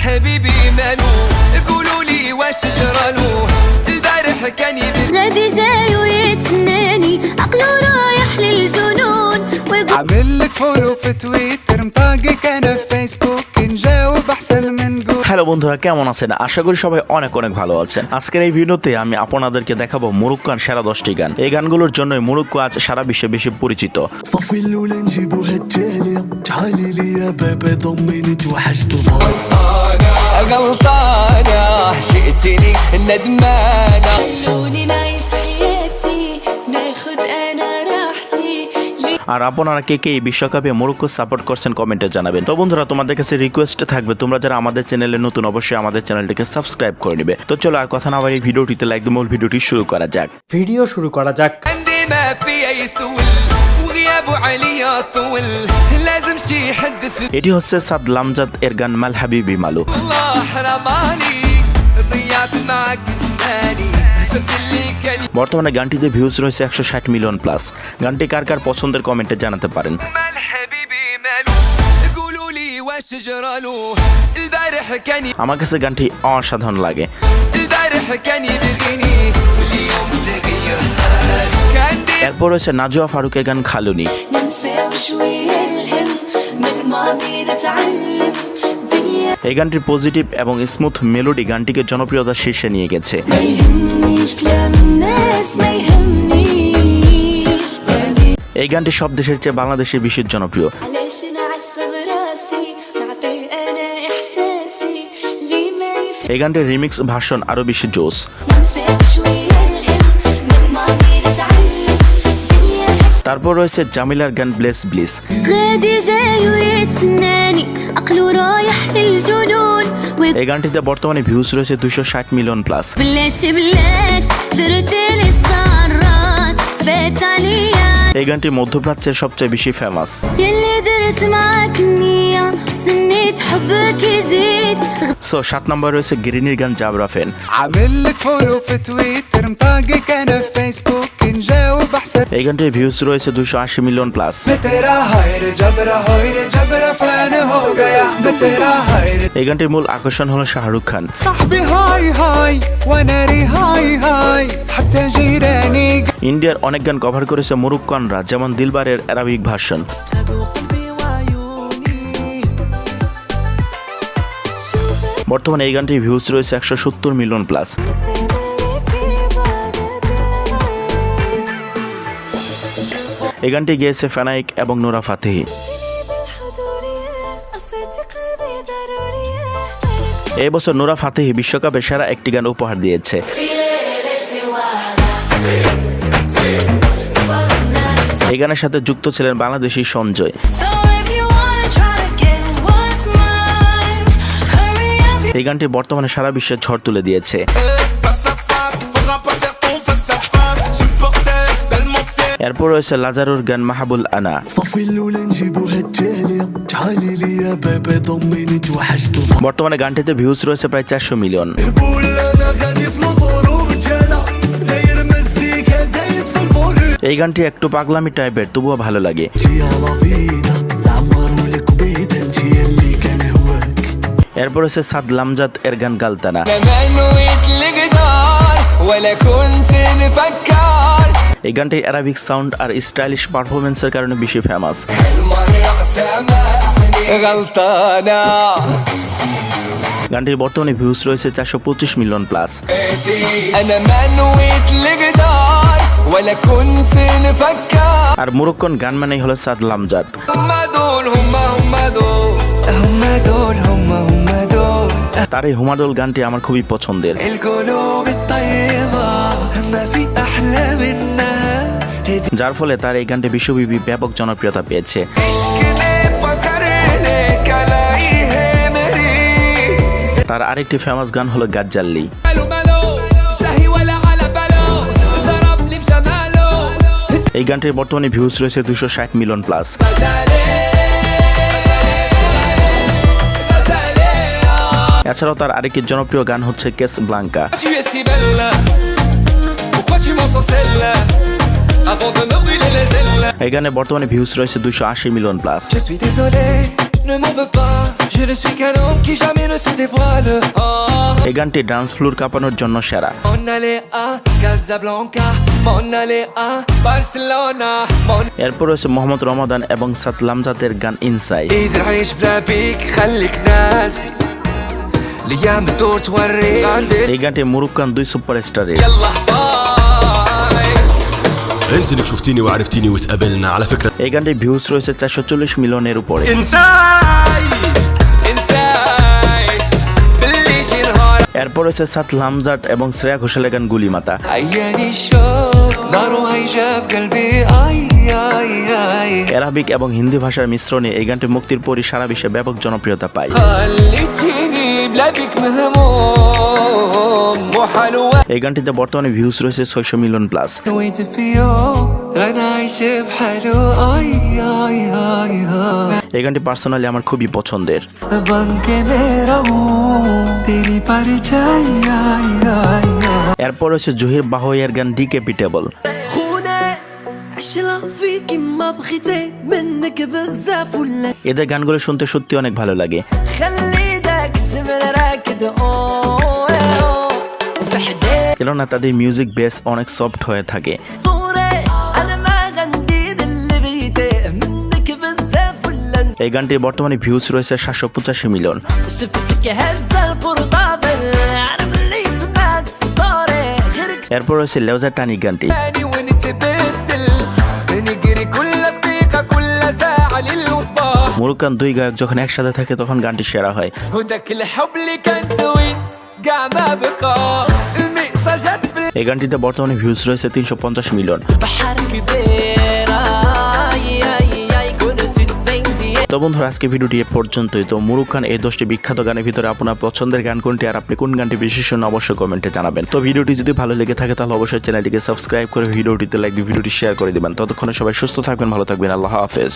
حبيبي مالو قولوا لي واش جرالو البارح كان غادي جاي ويتناني عقلو رايح للجنون عامل لك فولو في تويتر مطاقك انا في فيسبوك نجاوب احسن من جوجل। Hello বন্ধুরা, কেমন আছেন? আশা করি সবাই অনেক অনেক ভালো আছেন। আজকের এই ভিডিওতে আমি আপনাদেরকে দেখাবো মরক্কান সেরা 10টি গান। এই গানগুলোর জন্যই মরক্কো আজ সারা বিশ্বে বেশি পরিচিত। আর আপনারা কে কে এই বিশ্বকাপে মরক্কো সাপোর্ট করছেন কমেন্টে জানাবেন। তো বন্ধুরা, তোমাদের কাছে রিকোয়েস্ট থাকবে, তোমরা যারা আমাদের চ্যানেলে নতুন অবশ্যই আমাদের চ্যানেলটিকে সাবস্ক্রাইব করে নেবে। তো চলো আর কথা না বাড়িয়ে ভিডিওটিতে লাইক দিয়ে মূল ভিডিওটি শুরু করা যাক। এটি হচ্ছে সাদ লামজাদ এর গান মাল হাবিবি মালু। বর্তমানে গানটিতে ভিউজ রয়েছে 160 মিলিয়ন প্লাস। গানটি কার কার পছন্দের কমেন্টে জানাতে পারেন। আমার কাছে গানটি অসাধারণ লাগে। এরপর রয়েছে নাজোয়া ফারুকের গান খালুনি। এই গানটির পজিটিভ এবং স্মুথ মেলোডি গানটিকে জনপ্রিয়তার শীর্ষে নিয়ে গেছে। এই গানটি সব দেশের চেয়ে বাংলাদেশে বেশি জনপ্রিয়। এই গানটির রিমিক্স ভার্সন আরো বেশি জোস। তারপর রয়েছে জামিলার গান ব্লেস ব্লিস। এই গানটিতে বর্তমানে ভিউজ রয়েছে 260 মিলিয়ন প্লাস। এই গানটি মধ্যপ্রাচ্যের সবচেয়ে বেশি ফেমাস। সো 7 নম্বর রয়েছে গিরিনির গান জাবরাফেন। এই গানটির ভিউজ রয়েছে 280 মিলিয়ন প্লাস। এই গানটির মূল আকর্ষণ হলো শাহরুখ খান। ইন্ডিয়ার অনেক গান কভার করেছে মরক্কানরা, যেমন দিলবারের আরবিক ভার্সন। বর্তমানে এই গানটির ভিউজ রয়েছে 170 মিলিয়ন প্লাস। এই গানটি গেয়েছে ফানাইক এবং নোরা ফাতেহি। এই বছর নোরা ফাতেহি বিশ্বকাপে সেরা একটি গান উপহার দিয়েছে। এই গানের সাথে যুক্ত ছিলেন বাংলাদেশি সঞ্জয়। এই গানটি বর্তমানে সারা বিশ্বে ঝড় তুলে দিয়েছে। এরপর রয়েছে লাজারুর গান মাহাবুল আনা। বর্তমানে গানটিতে ভিউজ রয়েছে প্রায় 400 মিলিয়ন। এই গানটি একটু পাগলামি টাইপের, তবুও ভালো লাগে। এরপর হচ্ছে সাদ লামজাদ এর গান গালতানা। এই গানটি অ্যারাবিক সাউন্ড আর স্টাইলিশ পারফরমেন্সের কারণে বেশি ফেমাস। গানটির বর্তমানে ভিউজ রয়েছে 425 মিলিয়ন প্লাস। আর মরক্কন গান মানেই হলো সাদ লামজাদ। তার এই হুমাদুল গানটি আমার খুবই পছন্দের। যার ফলে তার এই গানটি বিশ্বব্যাপী ব্যাপক জনপ্রিয়তা পেয়েছে। তার আরেকটি ফেমাস গান হলো গাজ্জাল্লি। এই গানটির বর্তমানে ভিউজ রয়েছে 260 মিলিয়ন প্লাস। এছাড়াও তার আরেকটি জনপ্রিয় গান হচ্ছে কেস ব্লাঙ্কা। এই গানে বর্তমানে ভিউজ রয়েছে 280 million plus. Je ne suis qu'un homme qui jamais ne se dévoile. এই গানটি ডান্স ফ্লোর কাঁপানোর জন্য সেরা। On allait à Casablanca, on allait à Barcelona, on এরপর রয়েছে মোহাম্মদ রমাদান এবং সাতলামজাতের গান ইনসাইড। عايز نعيش بلا بيك خليك ناسي الايام تدور توريك عندي এই গানটি মুরুক্কান 2 সুপারস্টারের। يلا باي انت انك شفتيني وعرفتيني وتقابلنا على فكره এই গানটির ভিউজ রয়েছে 440 মিলিয়নের উপরে। انساي باللي شي نهار এরপর রয়েছে সাতলামজাত এবং শ্রেয়া ঘোষালের গান গুলিমাতা। عياني الشوق نار هيجا في قلبي اي اي اي অ্যারাবিক এবং হিন্দি ভাষার মিশ্রণে এই গানটি মুক্তির পরই সারা বিশ্বে ব্যাপক জনপ্রিয়তা পায়। خليتيني بلا بيك مهموم وحلوة এই গানটিতে বর্তমানে ভিউজ রয়েছে 600 মিলিয়ন প্লাস। نويت في يوم غنعيش بحلو اي اي اي এই গানটি পার্সোনালি আমার খুবই পছন্দের। बन के मेरा हूँ तेरी परछाई आई आई এরপর রয়েছে জহির বাহইয়ের গান ডিক্যাপিটেবল। خونا عشرة فيك ما بغيتي منك بزاف ولا এদের গানগুলো শুনতে সত্যি অনেক ভালো লাগে। خلي داك الشمل راكد وفي حدي কেননা তাদের মিউজিক বেস অনেক সফট হয়ে থাকে। صورة انا ما غندير اللي بغيتي منك بزاف ولا এই গানটির بورتماني ভিউজ রয়েছে 785 মিলিয়ন। شفتك هز القرطابل عرف اللي سمعت ستوري غيرك এরপর রয়েছে লেওজা টানি গানটি। ثاني ونتبدل نجري كل دقيقة كل ساعة للصباح মুরুক্কান 2 গায়ক যখন একসাথে থাকে তখন গানটি সেরা হয়। وذاك الحب اللي كان زوين قاع ما بقى المقصة جت في এই গানটিতে বর্তমানে ভিউজ রয়েছে 350 মিলিয়ন। البحر كبير اي اي اي كنت تسيدي তো বন্ধুরা আজকে ভিডিওটি এ পর্যন্তই। তো মুরুক্কান এই 10টি বিখ্যাত গানের ভিতরে আপনার পছন্দের গান কোনটি আর আপনি কোন গানটি বেশি শুনে অবশ্যই কমেন্টে জানাবেন। তো ভিডিওটি যদি ভালো লেগে থাকে তাহলে অবশ্যই চ্যানেলটিকে সাবস্ক্রাইব করে ভিডিওটিতে লাইক দিয়ে ভিডিওটি শেয়ার করে দিবেন। ততক্ষণে সবাই সুস্থ থাকবেন, ভালো থাকবেন, আল্লাহ হাফেজ।